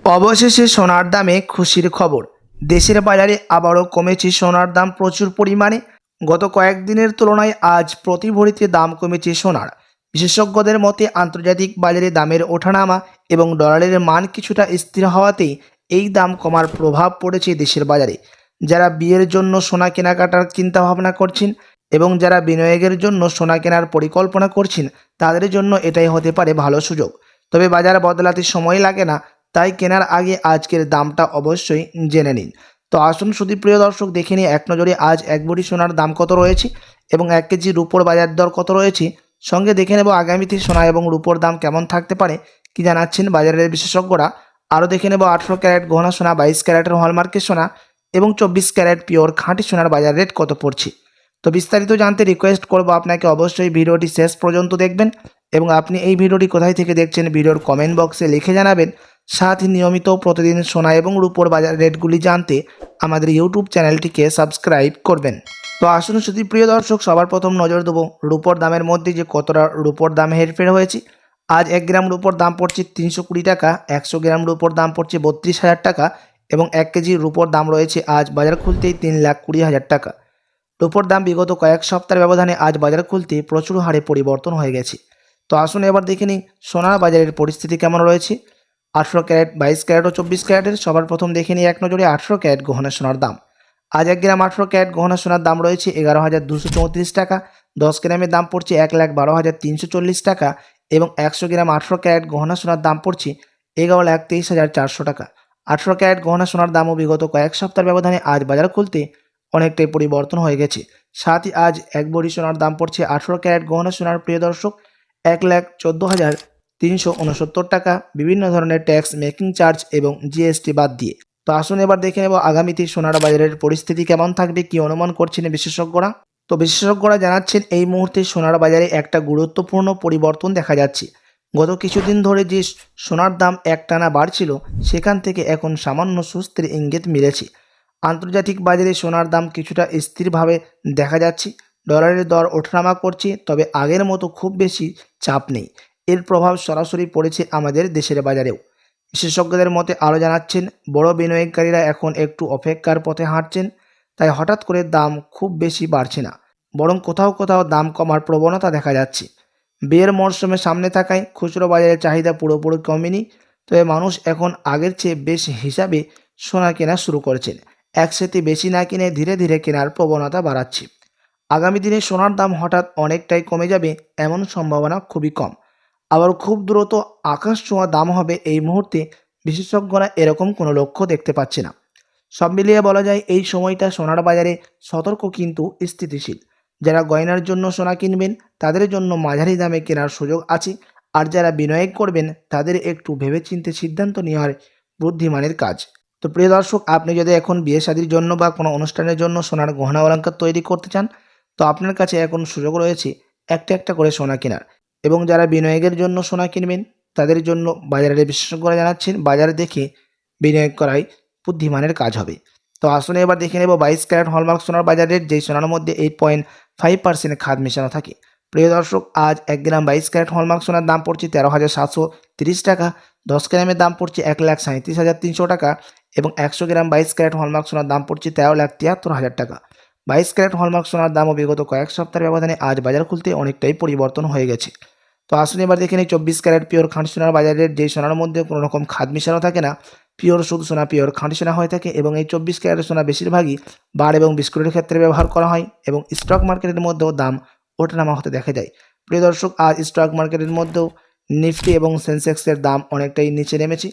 অবশেষে সোনার দামে খুশির খবর। দেশের বাজারে আবারও কমেছে সোনার দাম প্রচুর পরিমাণে। গত কয়েকদিনের তুলনায় আজ প্রতি ভরিতে দাম কমেছে সোনার। বিশেষজ্ঞদের মতে আন্তর্জাতিক বাজারে দামের ওঠানামা এবং ডলারের মান কিছুটা স্থির হওয়াতেই এই দাম কমার প্রভাব পড়েছে দেশের বাজারে। যারা বিয়ের জন্য সোনা কেনাকাটার চিন্তাভাবনা করছেন এবং যারা বিনিয়োগের জন্য সোনা কেনার পরিকল্পনা করছেন তাদের জন্য এটাই হতে পারে ভালো সুযোগ। তবে বাজার বদলাতে সময় লাগে না, তাই কেনার আগে আজকের দামটা অবশ্যই জেনে নিন। তো আসুন সুধীপ্রিয় দর্শক, দেখে নিই এক নজরে আজ এক ভরি সোনার দাম কত রয়েছে এবং 1 কেজি রূপোর বাজার দর কত রয়েছে। সঙ্গে দেখে নেব আগামীতে সোনা এবং রূপোর দাম কেমন থাকতে পারে, কি জানাচ্ছেন বাজারের বিশেষজ্ঞরা। আরও দেখে নেব 18 ক্যারেট গহনা সোনা, 22 ক্যারেটের হলমার্কের সোনা এবং 24 ক্যারেট পিওর খাঁটি সোনার বাজার রেট কত পড়ছে। তো বিস্তারিত জানতে রিকোয়েস্ট করব আপনাকে অবশ্যই ভিডিওটি শেষ পর্যন্ত দেখবেন এবং আপনি এই ভিডিওটি কোথায় থেকে দেখছেন ভিডিওর কমেন্ট বক্সে লিখে জানাবেন। সাথে নিয়মিত প্রতিদিন সোনা এবং রূপোর বাজার রেটগুলি জানতে আমাদের ইউটিউব চ্যানেলটিকে সাবস্ক্রাইব করবেন। তো আসুন শুধু প্রিয় দর্শক, সবার প্রথম নজর দেবো রূপোর দামের মধ্যে যে কতটা রূপোর দাম হেরফের হয়েছে। আজ 1 গ্রাম রূপোর দাম পড়ছে 320 টাকা, 100 গ্রাম রূপোর দাম পড়ছে 32,000 টাকা এবং 1 কেজি রূপোর দাম রয়েছে আজ বাজার খুলতেই 3,20,000 টাকা। রূপোর দাম বিগত কয়েক সপ্তাহের ব্যবধানে আজ বাজার খুলতে প্রচুর হারে পরিবর্তন হয়ে গেছে। তো আসুন এবার দেখে নিই সোনার বাজারের পরিস্থিতি কেমন রয়েছে। 18 ক্যারেট, 22 ক্যারেট ও 24 ক্যারেটের সবার প্রথম দেখে নিই এক নজরে 18 ক্যারেট গহনা সোনার দাম। আজ 1 গ্রাম 18 ক্যারেট গহনা সোনার দাম রয়েছে 11,234 টাকা, 10 গ্রামের দাম পড়ছে 1,12,340 টাকা এবং 100 গ্রাম 18 ক্যারেট গহনা সোনার দাম পড়ছে 11,23,400 টাকা। 18 ক্যারেট গহনা সোনার দামও বিগত কয়েক সপ্তাহের ব্যবধানে আজ বাজার খুলতে অনেকটাই পরিবর্তন হয়ে গেছে। সাথে আজ এক ভরি সোনার দাম পড়ছে 18 ক্যারেট গহনা সোনার প্রিয় দর্শক 1,14,369 টাকা, বিভিন্ন ধরনের ট্যাক্স, মেকিং চার্জ এবং জিএসটি বাদ দিয়ে। তো আসুন এবার দেখে নেব আগামীতে সোনার বাজারের পরিস্থিতি কেমন থাকবে, কি অনুমান করছেন বিশেষজ্ঞরা। তো বিশেষজ্ঞরা জানাচ্ছেন এই মুহূর্তে সোনার বাজারে একটা গুরুত্বপূর্ণ পরিবর্তন দেখা যাচ্ছে। গত কিছুদিন ধরে যে সোনার দাম একটানা বাড়ছিল সেখান থেকে এখন সামান্য সুস্থির ইঙ্গিত মিলেছে। আন্তর্জাতিক বাজারে সোনার দাম কিছুটা স্থিরভাবে দেখা যাচ্ছে। ডলারের দর ওঠানামা করছে, তবে আগের মতো খুব বেশি চাপ নেই। এর প্রভাব সরাসরি পড়েছে আমাদের দেশের বাজারেও। বিশেষজ্ঞদের মতে আরও জানাচ্ছেন বড় বিনিয়োগকারীরা এখন একটু অপেক্ষার পথে হাঁটছেন, তাই হঠাৎ করে দাম খুব বেশি বাড়ছে না, বরং কোথাও কোথাও দাম কমার প্রবণতা দেখা যাচ্ছে। বিয়ের মরশুমে সামনে থাকায় খুচরো বাজারের চাহিদা পুরোপুরি কমেনি, তবে মানুষ এখন আগের চেয়ে বেশ হিসাবে সোনা কেনা শুরু করেছেন। একসাথে বেশি না কিনে ধীরে ধীরে কেনার প্রবণতা বাড়াচ্ছে। আগামী দিনে সোনার দাম হঠাৎ অনেকটাই কমে যাবে এমন সম্ভাবনা খুবই কম। আবার খুব দ্রুত আকাশ ছোঁয়া দাম হবে এই মুহূর্তে বিশেষজ্ঞরা এরকম কোনো লক্ষ্য দেখতে পাচ্ছে না। সব মিলিয়ে বলা যায় এই সময়টা সোনার বাজারে সতর্ক কিন্তু স্থিতিশীল। যারা গয়নার জন্য সোনা কিনবেন তাদের জন্য মাঝারি দামে কেনার সুযোগ আছে, আর যারা বিনিয়োগ করবেন তাদের একটু ভেবেচিন্তে সিদ্ধান্ত নেওয়ার বুদ্ধিমানের কাজ। তো প্রিয় দর্শক, আপনি যদি এখন বিয়ে শাদীর জন্য বা কোনো অনুষ্ঠানের জন্য সোনার গহনা অলংকার তৈরি করতে চান, তো আপনার কাছে এখন সুযোগ রয়েছে একটা একটা করে সোনা কেনার। এবং যারা বিনিয়োগের জন্য সোনা কিনবেন তাদের জন্য বাজারের বিশেষজ্ঞরা জানাচ্ছেন বাজার দেখে বিনিয়োগ করাই বুদ্ধিমানের কাজ হবে। তো আসুন এবার দেখে নেব 22 ক্যারেট হলমার্ক সোনার বাজার রেট, যেই সোনার মধ্যে 8.5% খাদ মেশানো থাকে। প্রিয় দর্শক, আজ 1 গ্রাম 22 ক্যারেট হলমার্ক সোনার দাম পড়ছে 13,730 টাকা, 10 গ্রামের দাম পড়ছে 1,37,300 টাকা এবং 100 গ্রাম 22 ক্যারেট হলমার্ক সোনার দাম পড়ছে 13,73,000 টাকা। 22 ক্যারেট হলমার্ক সোনার দামও বিগত কয়েক সপ্তাহের ব্যবধানে আজ বাজার খুলতে অনেকটাই পরিবর্তন হয়ে গেছে। তো আসুন এবার দেখে নিই 24 ক্যারেট পিওর খাঁটি সোনার বাজার রেট, যেই সোনার মধ্যে কোনো রকম খাদ মেশানো থাকে না, পিওর শুধু সোনা, পিওর খাঁটি সোনা হয়ে থাকে এবং এই 24 ক্যারেটের সোনা বেশিরভাগই বার এবং বিস্কুটের ক্ষেত্রে ব্যবহার করা হয় এবং স্টক মার্কেটের মধ্যেও দাম ওঠানামা হতে দেখা যায়। প্রিয় দর্শক, আজ স্টক মার্কেটের মধ্যেও নিফটি এবং সেন্সেক্সের দাম অনেকটাই নিচে নেমেছে।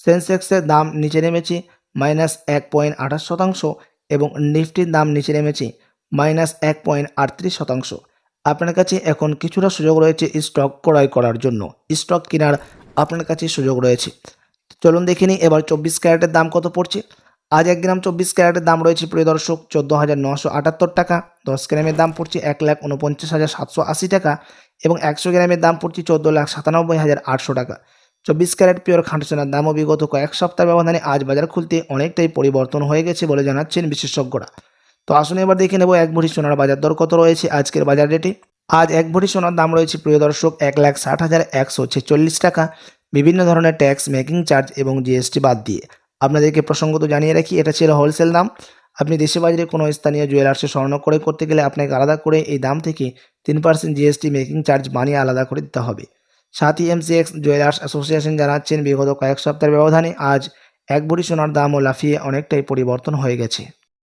সেন্সেক্সের দাম নিচে নেমেছে -1.28% এবং নিফটির দাম নিচে নেমেছে -1.38%। আপনার কাছে এখন কিছুটা সুযোগ রয়েছে স্টক ক্রয় করার জন্য, স্টক কেনার আপনার কাছে সুযোগ রয়েছে। চলুন দেখে নিই এবার 24 ক্যারেটের দাম কত পড়ছে। আজ 1 গ্রাম 24 ক্যারেটের দাম রয়েছে প্রিয় দর্শক 14,978 টাকা, 10 গ্রামের দাম পড়ছে 1,49,780 টাকা এবং 100 গ্রামের দাম পড়ছে 14,97,800 টাকা। 24 ক্যারেট পিওর খাঁটি সোনার দামও বিগত কয়েক সপ্তাহ ব্যবধানে আজ বাজার খুলতে অনেকটাই পরিবর্তন হয়ে গেছে বলে জানাচ্ছেন বিশেষজ্ঞরা। তো আসুন এবার দেখে নেব এক ভরি সোনার বাজার দর কত রয়েছে আজকের বাজার রেটে। আজ এক ভরি সোনার দাম রয়েছে প্রিয় দর্শক 1,60,146 টাকা, বিভিন্ন ধরনের ট্যাক্স, মেকিং চার্জ এবং জিএসটি বাদ দিয়ে। আপনাদেরকে প্রসঙ্গত জানিয়ে রাখি, এটা ছিল হোলসেল দাম। আপনি দেশে বাজারে কোনো স্থানীয় জুয়েলার্সে স্বর্ণ ক্রয় করতে গেলে আপনাকে আলাদা করে এই দাম থেকে 3% জিএসটি মেকিং চার্জ বানিয়ে আলাদা করে দিতে হবে। সাথী এমসিএক্স জুয়েলার্স অ্যাসোসিয়েশন জানাচ্ছেন, বিগত কয়েক সপ্তাহের ব্যবধানে আজ 1 ভরি সোনার দামও লাফিয়ে অনেকটাই পরিবর্তন হয়ে গেছে।